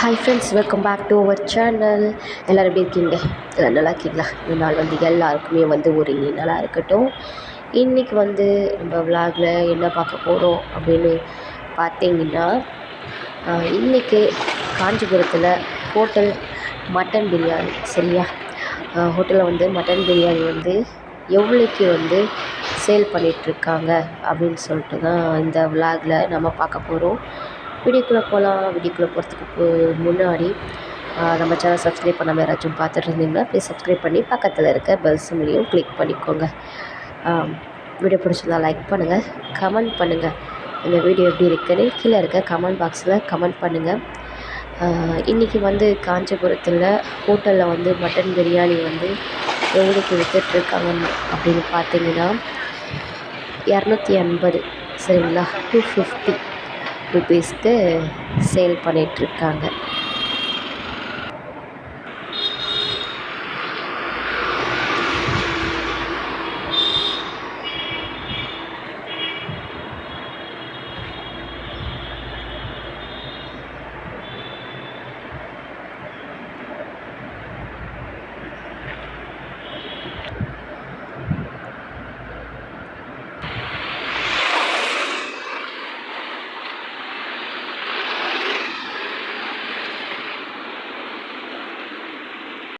Hi friends, welcome back to our channel. எல்லோரும் எப்படி இருக்கீங்க? நல்லா இருக்கீங்களா? இந்த நாள் எல்லாருக்குமே ஒரு இனி நல்லா இருக்கட்டும். இன்றைக்கி நம்ம விலாகில் என்ன பார்க்க போகிறோம் அப்படின்னு பார்த்தீங்கன்னா, இன்றைக்கி காஞ்சிபுரத்தில் ஹோட்டல் மட்டன் பிரியாணி, சரியா? ஹோட்டலில் மட்டன் பிரியாணி எவ்வளோக்கு சேல் பண்ணிகிட்ருக்காங்க அப்படின்னு சொல்லிட்டு தான் இந்த விலாகில் நம்ம பார்க்க போகிறோம். வீடியோக்குள்ளே போகலாம். வீடியோக்குள்ளே போகிறதுக்கு முன்னாடி நம்ம சேனல் சப்ஸ்கிரைப் பண்ணாமல் யாராச்சும் பார்த்துட்டு இருந்தீங்கன்னா ப்ளீஸ் சப்ஸ்கிரைப் பண்ணி பக்கத்தில் இருக்க பெல் சிம்லையும் கிளிக் பண்ணிக்கோங்க. வீடியோ பிடிச்சிருந்தா லைக் பண்ணுங்கள், கமெண்ட் பண்ணுங்கள். இந்த வீடியோ எப்படி இருக்குன்னு கீழே இருக்க கமெண்ட் பாக்ஸில் கமெண்ட் பண்ணுங்கள். இன்றைக்கி காஞ்சிபுரத்தில் ஹோட்டலில் மட்டன் பிரியாணி எவ்வளோக்கு விற்றுட்ருக்காங்க அப்படின்னு பார்த்தீங்கன்னா 280, சரிங்களா, 250 ருபீஸ்க்கு சேல் பண்ணிகிட்ருக்காங்க.